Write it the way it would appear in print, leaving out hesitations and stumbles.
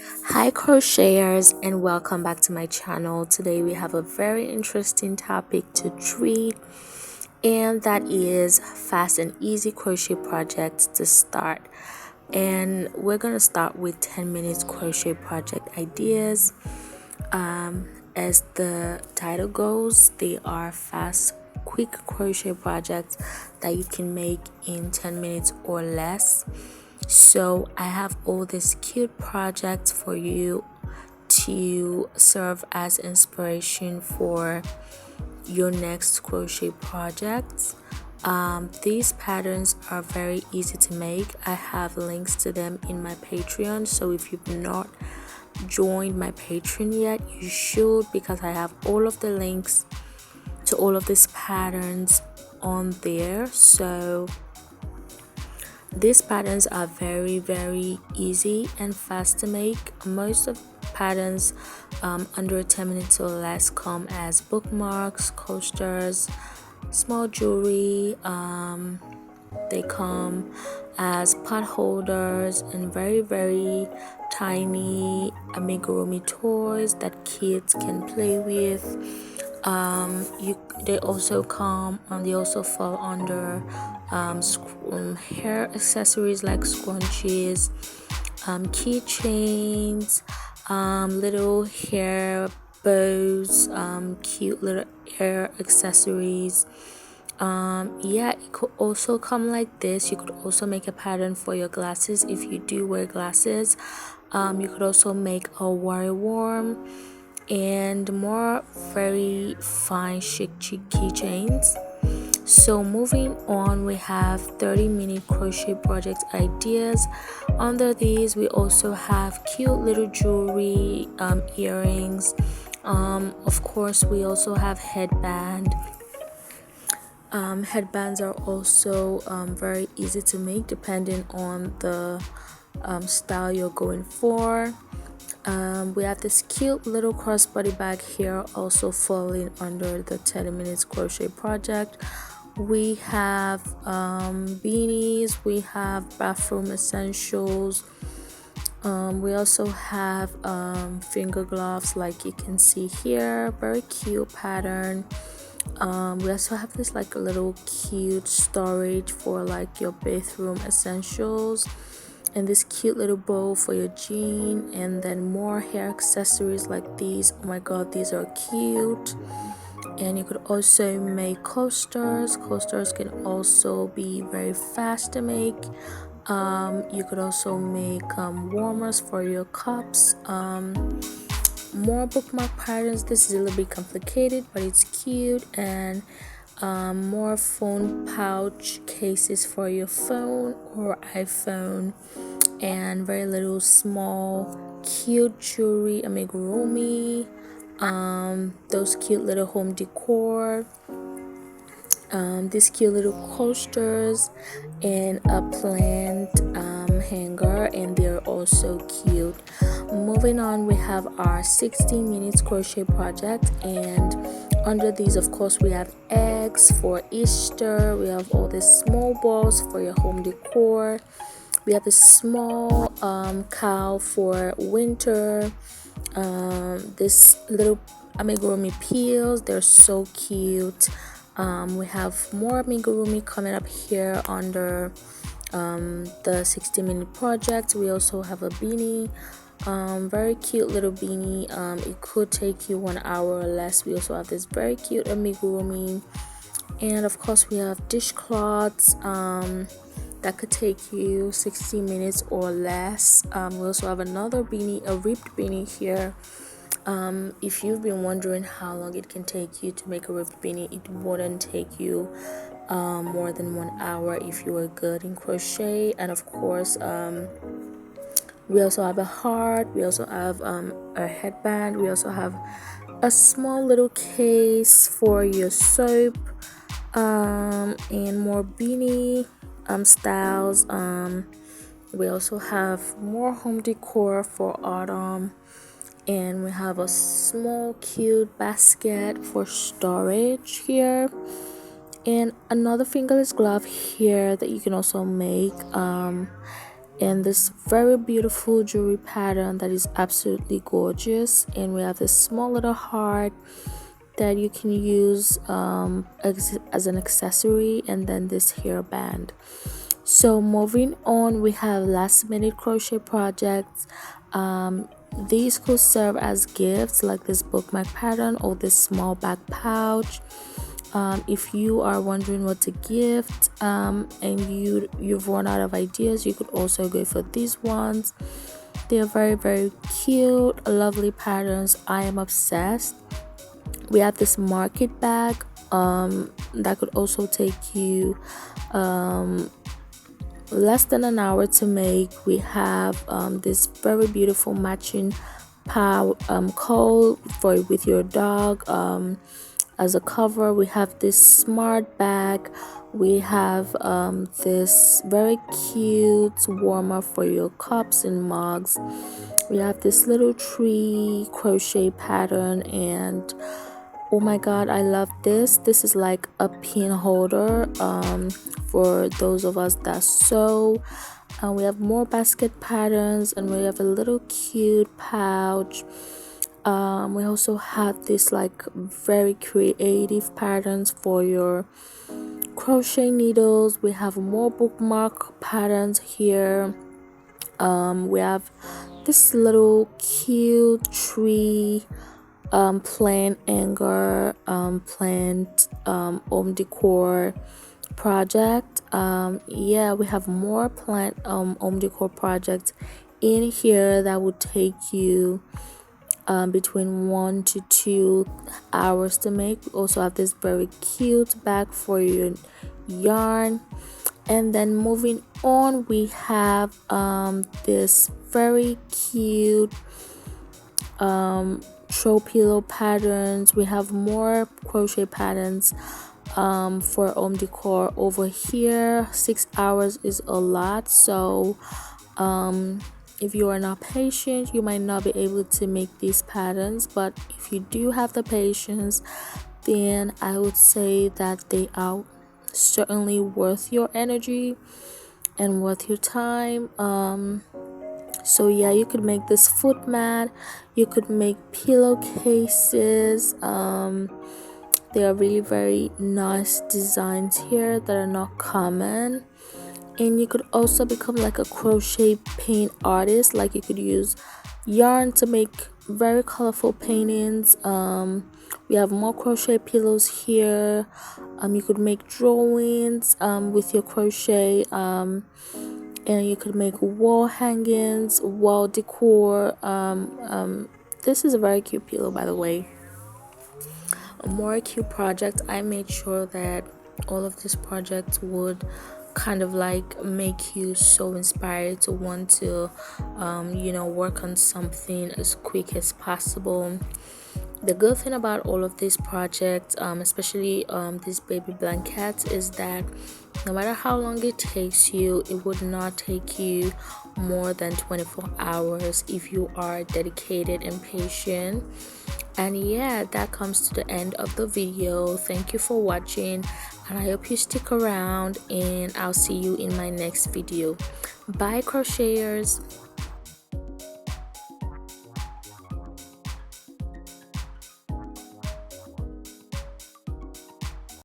Hi crocheters, and welcome back to my channel. Today we have a very interesting topic to treat, and that is fast and easy crochet projects to start. And we're gonna start with 10 minutes crochet project ideas. As the title goes, they are fast quick crochet projects that you can make in 10 minutes or less. So I have all these cute projects for you to serve as inspiration for your next crochet projects. These patterns are very easy to make. I have links to them in my Patreon, so if you've not joined my Patreon yet, you should, because I have all of the links to all of these patterns on there. So these patterns are very easy and fast to make. Most of patterns under 10 minutes or less come as bookmarks, coasters, small jewelry. They come as pot holders and very tiny amigurumi toys that kids can play with. They also come and they also fall under hair accessories like scrunchies, keychains, little hair bows, cute little hair accessories. Yeah, it could also come like this. You could also make a pattern for your glasses if you do wear glasses. You could also make a wire worm and more very fine chic keychains. So moving on, we have 30-minute crochet project ideas. Under these we also have cute little jewelry, earrings. Of course we also have headbands are also very easy to make depending on the style you're going for. We have this cute little crossbody bag here, also falling under the 30 minutes crochet project. We have beanies, we have bathroom essentials. We also have finger gloves, like you can see here, very cute pattern. We also have this like a little cute storage for like your bathroom essentials, and this cute little bow for your jean, and then more hair accessories like these. Oh my god, these are cute. And you could also make coasters. Coasters can also be very fast to make. You could also make warmers for your cups. More bookmark patterns. This is a little bit complicated, but it's cute. And more phone pouch cases for your phone or iPhone, and very little small cute jewelry, amigurumi, those cute little home decor, these cute little coasters, and a plant hanger, and they're also cute. Moving on, we have our 16 minutes crochet project, and under these of course we have eggs for Easter. We have all these small balls for your home decor. We have a small cow for winter. This little amigurumi peels, they're so cute. We have more amigurumi coming up here under the 60-minute project. We also have a beanie, very cute little beanie. It could take you 1 hour or less. We also have this very cute amigurumi, and of course we have dishcloths that could take you 60 minutes or less. We also have another beanie, a ribbed beanie here. If you've been wondering how long it can take you to make a ribbed beanie, it wouldn't take you more than 1 hour if you are good in crochet. And of course we also have a heart. We also have a headband. We also have a small little case for your soap, and more beanie styles. We also have more home decor for autumn, and we have a small cute basket for storage here, and another fingerless glove here that you can also make. and this very beautiful jewelry pattern that is absolutely gorgeous. And we have this small little heart that you can use as an accessory, and then this hairband. So moving on, we have last minute crochet projects. These could serve as gifts, like this bookmark pattern or this small bag pouch. If you are wondering what to gift and you've run out of ideas, you could also go for these ones. They are very cute, lovely patterns. I am obsessed. We have this market bag that could also take you less than an hour to make. We have this very beautiful matching cowl for with your dog as a cover. We have this smart bag. We have this very cute warmer for your cups and mugs. We have this little tree crochet pattern, and oh my god, I love this. This is like a pin holder for those of us that sew. We have more basket patterns, and we have a little cute pouch. We also have this like very creative patterns for your crochet needles. We have more bookmark patterns here. We have this little cute tree plant anger plant home decor project. Yeah, we have more plant home decor projects in here that would take you between 1 to 2 hours to make. We also have this very cute bag for your yarn. And then moving on, we have this very cute throw pillow patterns. We have more crochet patterns for home decor over here. 6 hours is a lot, so if you are not patient, you might not be able to make these patterns, but if you do have the patience, then I would say that they are certainly worth your energy and worth your time. So yeah, you could make this foot mat, you could make pillowcases. There are really very nice designs here that are not common. And you could also become like a crochet paint artist. Like you could use yarn to make very colorful paintings. We have more crochet pillows here. You could make drawings with your crochet, and you could make wall hangings, wall decor. This is a very cute pillow, by the way. A more cute project. I made sure that all of these projects would kind of like make you so inspired to want to work on something as quick as possible. The good thing about all of these projects, especially these baby blankets, is that no matter how long it takes you, it would not take you more than 24 hours if you are dedicated and patient. And yeah, that comes to the end of the video. Thank you for watching, and I hope you stick around, and I'll see you in my next video. Bye, crocheters.